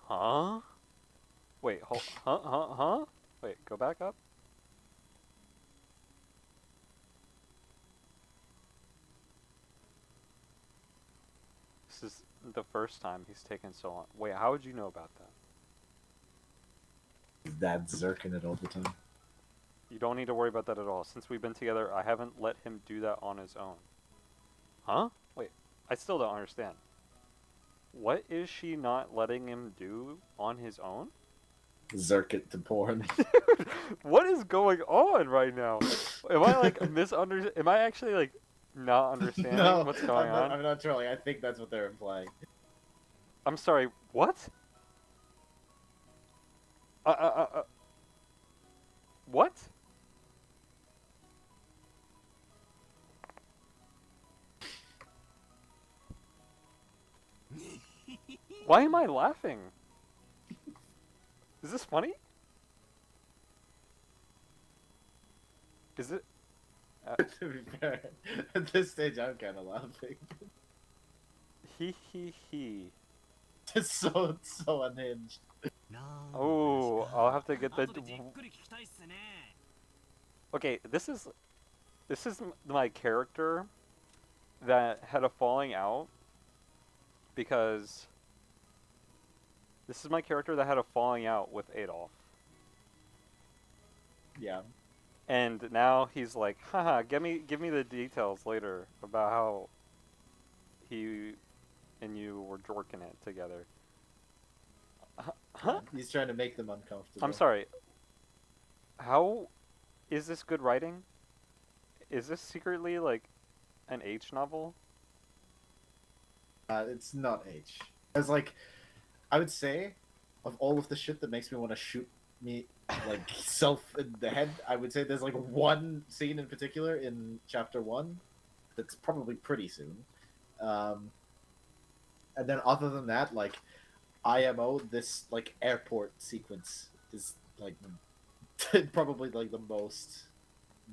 Speaker 1: Huh? Wait, huh? Wait, go back up. This is the first time he's taken so long. Wait, how would you know about that?
Speaker 2: His dad's zerking it all the time.
Speaker 1: You don't need to worry about that at all. Since we've been together, I haven't let him do that on his own. Huh? Wait, I still don't understand. What is she not letting him do on his own?
Speaker 2: Zerk it to porn.
Speaker 1: Dude, what is going on right now? Am I like Am I actually like not understanding
Speaker 2: No,
Speaker 1: what's going on?
Speaker 2: I'm not trolling. I think that's what they're implying.
Speaker 1: I'm sorry. What? What? Why am I laughing? Is this funny? Is it?
Speaker 2: To be fair, at this stage, I'm kind of laughing.
Speaker 1: He.
Speaker 2: It's so unhinged.
Speaker 1: Oh, I'll have to get the.
Speaker 4: 後でじっくり聞きたいっすね。
Speaker 1: Okay, this is my character that had a falling out because this is my character that had a falling out with Adolf.
Speaker 2: Yeah.
Speaker 1: And now he's like, haha, give me the details later about how he and you were jorking it together. Huh?
Speaker 2: He's trying to make them uncomfortable.
Speaker 1: I'm sorry. How is this good writing? Is this secretly like an H novel?
Speaker 2: It's not H. It's like, I would say, of all of the shit that makes me want to shoot me like self in the head, I would say there's like one scene in particular in chapter 1 that's probably pretty soon. And then other than that, like IMO, this like airport sequence is like probably like the most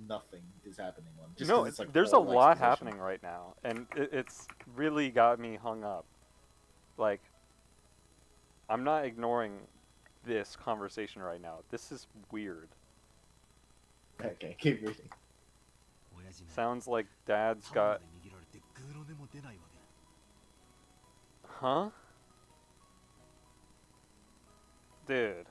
Speaker 2: nothing is happening one. Just
Speaker 1: No,
Speaker 2: 'cause it's, like,
Speaker 1: there's a
Speaker 2: all
Speaker 1: lot
Speaker 2: exposition.
Speaker 1: happening right now, and it's really got me hung up. Like, I'm not ignoring this conversation right now. This is weird.
Speaker 2: Okay, keep reading.
Speaker 4: 親父ね
Speaker 1: Sounds like Dad's
Speaker 4: 刃物
Speaker 1: got.
Speaker 4: で握られてグーの音も出ないわけだ。
Speaker 1: Huh? Dude.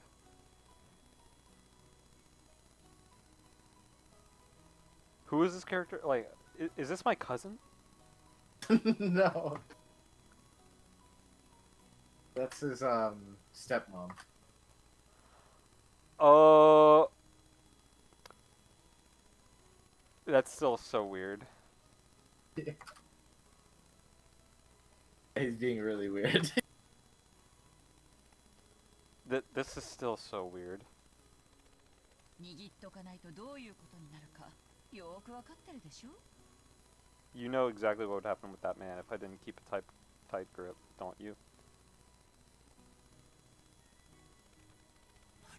Speaker 1: Who is this character? Like, is this my cousin?
Speaker 2: No. That's his stepmom.
Speaker 1: That's still so weird.
Speaker 2: He's being really weird.
Speaker 1: This is still so weird.
Speaker 3: 握っとかないとどういうことになるかよーくわかってるでしょ
Speaker 1: You know exactly what would happen with that man if I didn't keep a tight grip, don't you?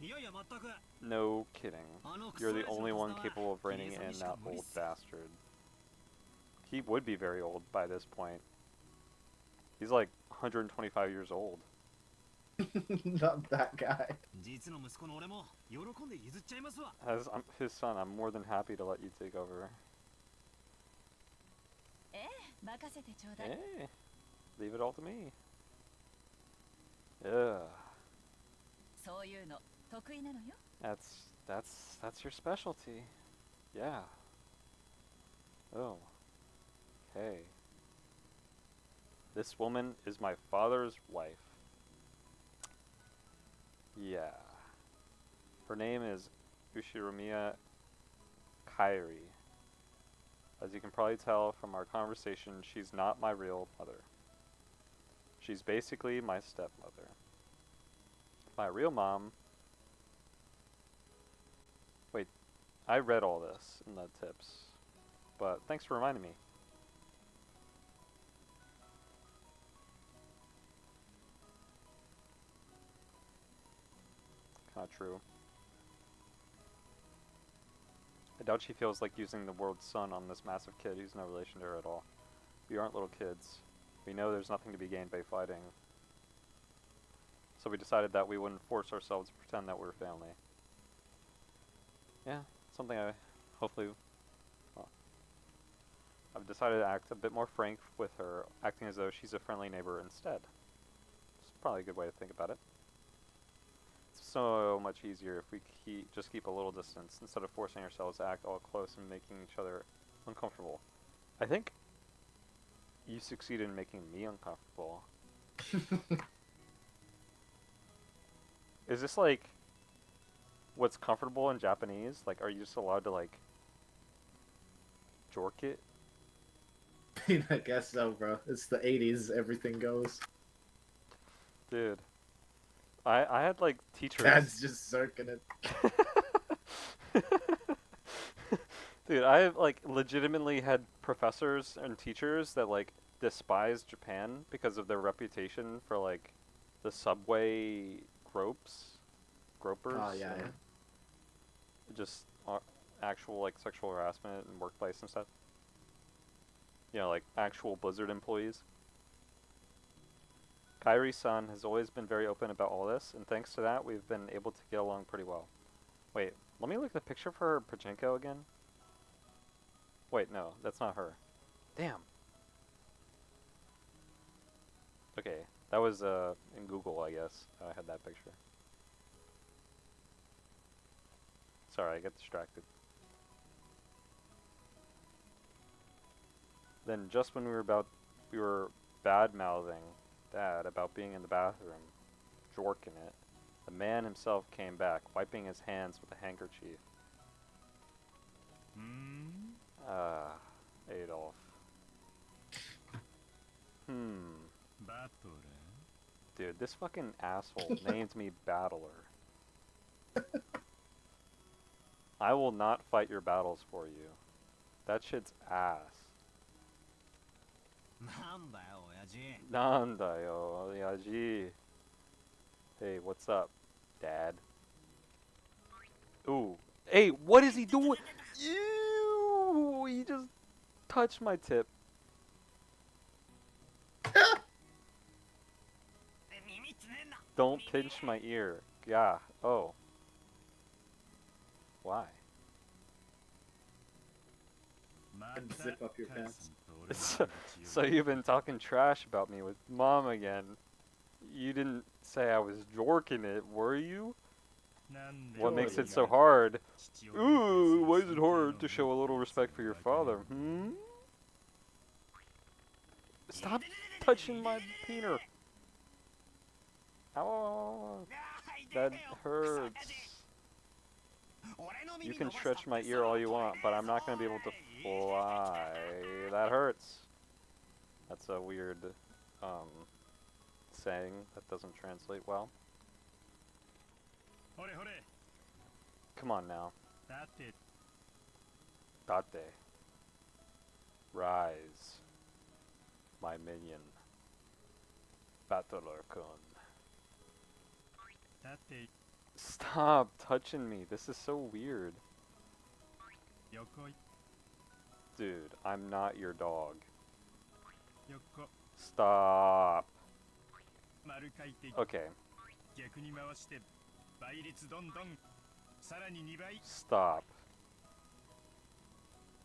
Speaker 4: いやいや全く。
Speaker 1: No kidding.
Speaker 4: あのクソ
Speaker 1: You're the
Speaker 4: 親父の
Speaker 1: only
Speaker 4: 手
Speaker 1: one
Speaker 4: 伝
Speaker 1: capable of
Speaker 4: は
Speaker 1: reining
Speaker 4: ヒゲさん
Speaker 1: in
Speaker 4: にしか
Speaker 1: that
Speaker 4: 無理っ
Speaker 1: old
Speaker 4: すよ。
Speaker 1: bastard. He would be very old by this point. He's like 125 years old.
Speaker 2: Not that guy.
Speaker 4: 実の息子の俺も喜んで譲っちゃいますわ。
Speaker 1: As I'm his son, I'm more than happy to let you take over.
Speaker 3: ええ任せてちょうだい
Speaker 1: Hey, leave it all to me. Yeah,
Speaker 3: そういうの得意なのよ
Speaker 1: that's your specialty. Yeah. Oh. Okay. This woman is my father's wife. Yeah. Her name is Ushiromiya Kairi. As you can probably tell from our conversation, she's not my real mother. She's basically my stepmother. My real mom... Wait, I read all this in the tips, but thanks for reminding me. Not true. I doubt she feels like using the word son on this massive kid who's no relation to her at all. We aren't little kids. We know there's nothing to be gained by fighting. So we decided that we wouldn't force ourselves to pretend that we're family. Yeah, something I hopefully... Well, I've decided to act a bit more frank with her, acting as though she's a friendly neighbor instead. It's probably a good way to think about it. It's so much easier if we just keep a little distance instead of forcing ourselves to act all close and making each other uncomfortable. I think you succeeded in making me uncomfortable. Is this like what's comfortable in Japanese? Like, are you just allowed to like jork it?
Speaker 2: I mean, I guess so, bro. It's the 80s. Everything goes.
Speaker 1: Dude, I had like teachers.
Speaker 2: Dad's just circling it.
Speaker 1: Dude, I have like legitimately had professors and teachers that like despise Japan because of their reputation for like the subway gropers.
Speaker 2: Oh, yeah,
Speaker 1: and
Speaker 2: yeah.
Speaker 1: Just actual like sexual harassment and workplace and stuff. You know, like actual Blizzard employees. Kairi-san has always been very open about all this, and thanks to that, we've been able to get along pretty well. Wait, let me look at the picture for Pachinko again. Wait, no, that's not her. Damn. Okay, that was in Google, I guess. I had that picture. Sorry, I got distracted. Then just when we were bad-mouthing Dad about being in the bathroom, jorking it, the man himself came back, wiping his hands with a handkerchief. Adolf. Dude, this fucking asshole named me Battler. I will not fight your battles for you. That shit's ass.
Speaker 4: なんだよ親父。
Speaker 1: なんだよ, Yaji. Hey, what's up, Dad? Ooh. Hey, what is he doing? Ew! He just touched my tip. Don't pinch my ear. Yeah. Oh. Why?
Speaker 2: And zip up your pants.
Speaker 1: So you've been talking trash about me with Mom again. You didn't say I was jorking it, were you? What makes it so hard? Ooh, why is it hard to show a little respect for your father? Stop touching my peener. Ow. That hurts. You can stretch my ear all you want, but I'm not going to be able to fly. That hurts. That's a weird saying that doesn't translate well. Come on now. Date. Rise. My minion. Battler-kun. Stop touching me. This is so weird. Dude, I'm not your dog. Stop. Okay. Stop.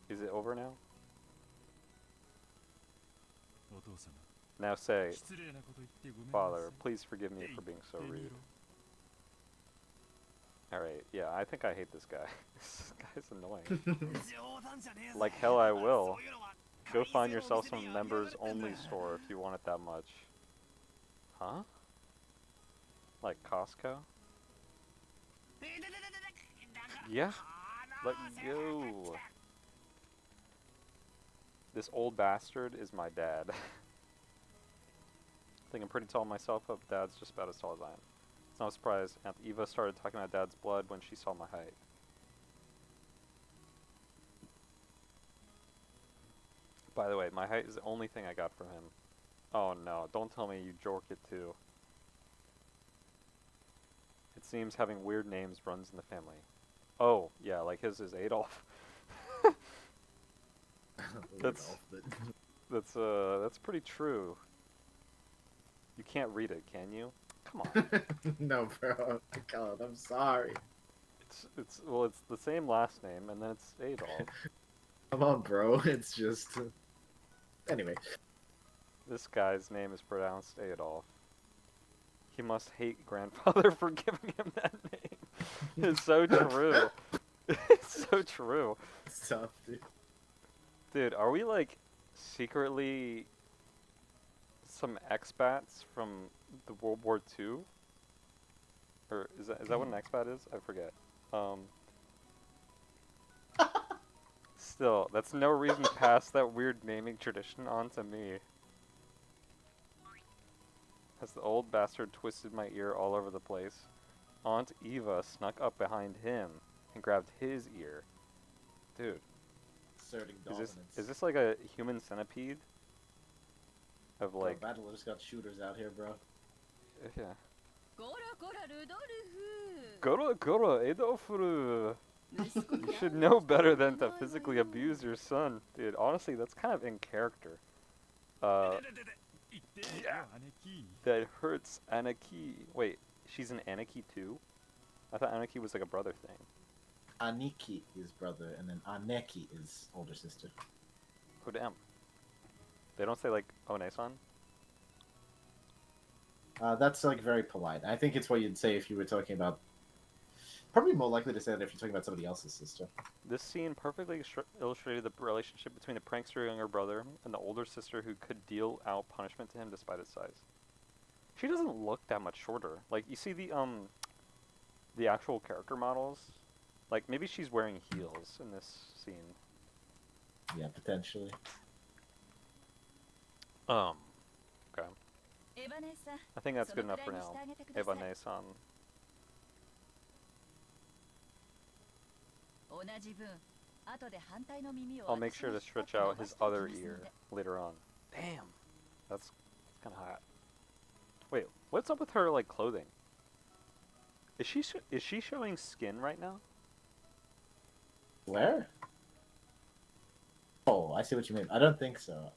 Speaker 1: Is it over now? Now say, Father, please forgive me for being so rude. Alright, yeah, I think I hate this guy. This guy's annoying. Like hell I will. Go find yourself some members only store if you want it that much. Huh? Like Costco? Yeah. Let go. This old bastard is my dad. I think I'm pretty tall myself, but Dad's just about as tall as I am. It's not a surprise. Aunt Eva started talking about Dad's blood when she saw my height. By the way, my height is the only thing I got from him. Oh no, don't tell me you jork it too. It seems having weird names runs in the family. Oh, yeah, like his is Adolf. That's pretty true. You can't read it, can you? Come on.
Speaker 2: No, bro. God, I'm sorry.
Speaker 1: It's the same last name, and then it's Adolf.
Speaker 2: Come on, bro. It's just... Anyway.
Speaker 1: This guy's name is pronounced Adolf. He must hate grandfather for giving him that name. It's so true. It's so true.
Speaker 2: It's tough, dude.
Speaker 1: Dude, are we like secretly some expats from the World War II. Or is that what an expat is? I forget. Still, that's no reason to pass that weird naming tradition on to me. As the old bastard twisted my ear all over the place, Aunt Eva snuck up behind him and grabbed his ear. Dude,
Speaker 2: Asserting
Speaker 1: is
Speaker 2: dominance.
Speaker 1: this like a human centipede? Of
Speaker 2: Bro,
Speaker 1: like,
Speaker 2: Battle just got shooters out here, bro.
Speaker 1: yeah.
Speaker 3: こらこらルドルフ
Speaker 1: Goro Goro Edofuru.
Speaker 3: 息子
Speaker 1: You should know better than to physically abuse your son. Dude, honestly, that's kind of in character. Yeah. That hurts Anaki. Wait, she's an Anaki too? I thought Anaki was like a brother thing.
Speaker 2: Aniki is brother, and then Aneki is older sister.
Speaker 1: Oh damn. They don't say like One-san?
Speaker 2: That's like very polite. I think it's what you'd say if you were talking about. Probably more likely to say that if you're talking about somebody else's sister.
Speaker 1: This scene perfectly illustrated the relationship between the prankster younger brother and the older sister who could deal out punishment to him despite his size. She doesn't look that much shorter. Like, you see the actual character models? Like, maybe she's wearing heels in this scene.
Speaker 2: Yeah, potentially.
Speaker 1: Okay.
Speaker 3: エヴァ姉さん
Speaker 1: I think that's
Speaker 3: そ
Speaker 1: good
Speaker 3: の
Speaker 1: enough
Speaker 3: く
Speaker 1: for
Speaker 3: らいに
Speaker 1: now.
Speaker 3: してあげてください
Speaker 1: Eva-san.
Speaker 3: 同じ分後で反対の耳を
Speaker 1: I'll make sure to
Speaker 3: 私が
Speaker 1: stretch out
Speaker 3: 引
Speaker 1: his
Speaker 3: っ張って
Speaker 1: other
Speaker 3: 伸ばしていき
Speaker 1: ear
Speaker 3: ますので
Speaker 1: later on. Damn. That's kind of hot. Wait, what's up with her, like, clothing? Is she showing skin right now?
Speaker 2: Where? Oh, I see what you mean. I don't think so.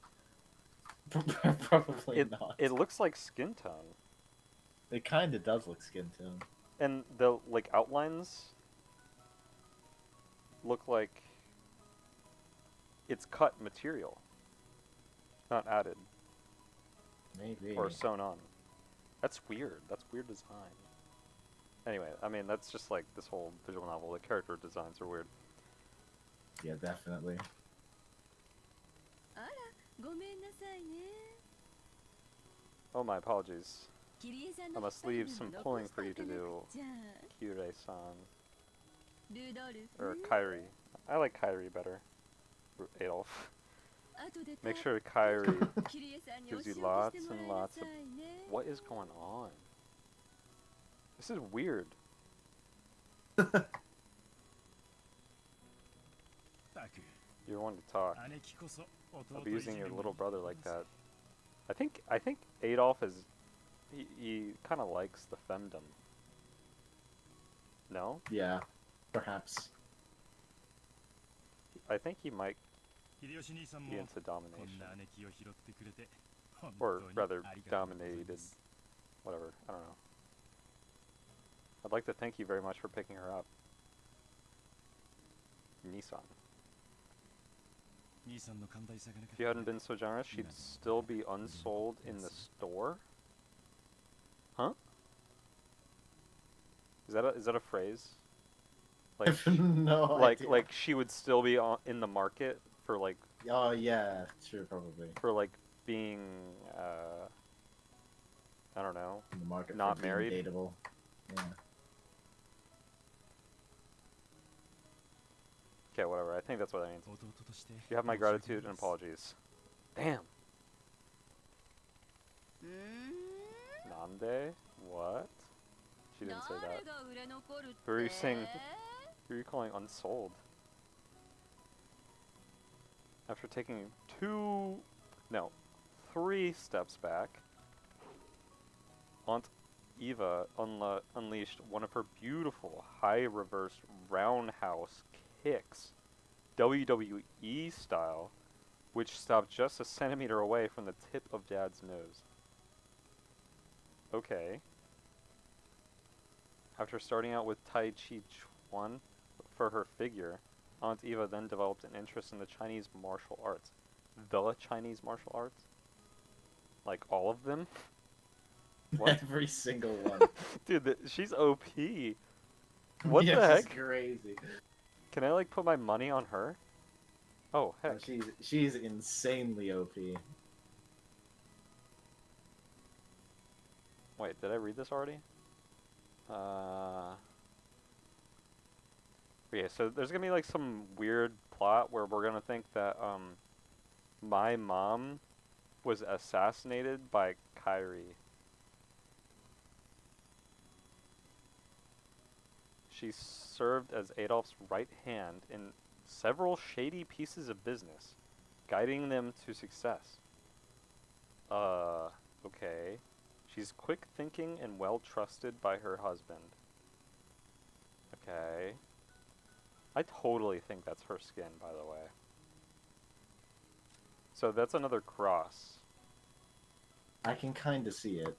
Speaker 2: Probably not.
Speaker 1: It looks like skin tone.
Speaker 2: It kind of does look skin tone.
Speaker 1: And the, like, outlines look like it's cut material, not added
Speaker 2: Maybe.
Speaker 1: or sewn on. That's weird. That's weird design. Anyway, I mean, that's just like this whole visual novel. The character designs are weird.
Speaker 2: Yeah, definitely.
Speaker 3: あらごめんなさいね
Speaker 1: Oh, my apologies.
Speaker 3: キリエさん
Speaker 1: I
Speaker 3: の
Speaker 1: must leave some
Speaker 3: 残
Speaker 1: pulling
Speaker 3: し
Speaker 1: for
Speaker 3: て
Speaker 1: you
Speaker 3: おか
Speaker 1: to
Speaker 3: な
Speaker 1: do,
Speaker 3: くちゃ
Speaker 1: Kyurei-san.
Speaker 3: ルドル
Speaker 1: Or
Speaker 3: フ
Speaker 1: Kairi. I like Kairi better. Adolf.
Speaker 3: 後で
Speaker 1: Make sure Kairi
Speaker 3: キリエさんにお
Speaker 1: gives
Speaker 3: 仕
Speaker 1: you
Speaker 3: 置きして
Speaker 1: lots
Speaker 3: も
Speaker 1: and
Speaker 3: らいな
Speaker 1: lots
Speaker 3: さ
Speaker 1: of...
Speaker 3: いね
Speaker 1: What is going on? This is weird. You're one to talk. Abusing your little brother like that. I think Adolf is... He kind of likes the femdom. No?
Speaker 2: Yeah, perhaps.
Speaker 1: I think he might be into domination. Or rather, dominated. Whatever, I don't know. I'd like to thank you very much for picking her up. Nissan. If you hadn't been so generous, she'd still be unsold in the store? Huh? Is that a phrase? Like,
Speaker 2: No idea.
Speaker 1: like she would still be in the market for like
Speaker 2: Oh yeah, sure, probably.
Speaker 1: for like being I don't know.
Speaker 2: In the market
Speaker 1: Not
Speaker 2: for being
Speaker 1: married?
Speaker 2: dateable. Yeah.
Speaker 1: Okay, whatever. I think that's what that means. You have my gratitude and apologies. Damn.
Speaker 3: うーん
Speaker 1: Nande? What? She didn't say
Speaker 3: 誰
Speaker 1: that.
Speaker 3: が売れ残るって
Speaker 1: Who are you saying? Who are you calling unsold? After taking 3 steps back, Aunt Eva unleashed one of her beautiful high reverse roundhouse kicks, WWE style, which stopped just a centimeter away from the tip of Dad's nose. Okay. After starting out with Tai Chi Chuan for her figure, Aunt Eva then developed an interest in the Chinese martial arts. The Chinese martial arts? Like all of them? What?
Speaker 2: Every single one.
Speaker 1: Dude, she's OP. What
Speaker 2: yes,
Speaker 1: the heck?
Speaker 2: It's crazy.
Speaker 1: Can I like put my money on her? Oh, heck.
Speaker 2: She's insanely OP.
Speaker 1: Wait, did I read this already? Yeah, so there's gonna be like some weird plot where we're gonna think that my mom was assassinated by Kyrie. She served as Adolf's right hand in several shady pieces of business, guiding them to success. Okay. She's quick thinking and well trusted by her husband. Okay. I totally think that's her skin, by the way. So that's another cross.
Speaker 2: I can kind of see it.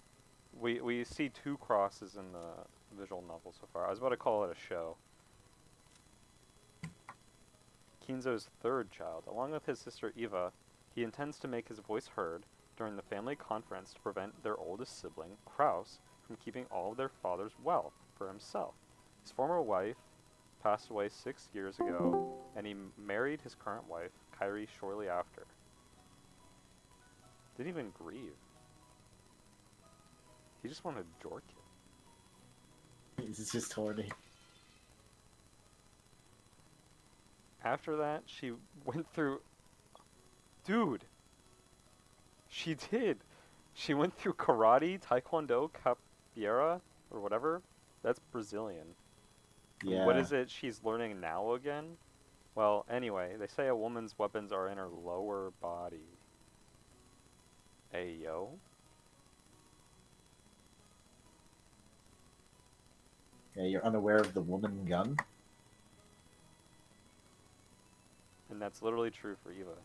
Speaker 1: We see 2 crosses in the visual novel so far. I was about to call it a show. Kinzo's 3rd child. Along with his sister Eva, he intends to make his voice heard during the family conference to prevent their oldest sibling, Kraus, from keeping all of their father's wealth for himself. His former wife passed away 6 years ago, and he married his current wife, Kyrie, shortly after. Didn't even grieve. He just wanted to jork it.
Speaker 2: It's just horny.
Speaker 1: After that, she went through... Dude! She did! She went through karate, taekwondo, capoeira, or whatever. That's Brazilian.
Speaker 2: Yeah.
Speaker 1: What is it she's learning now again? Well, anyway, they say a woman's weapons are in her lower body. Ayo.
Speaker 2: Yeah, you're unaware of the woman gun?
Speaker 1: And that's literally true for Eva.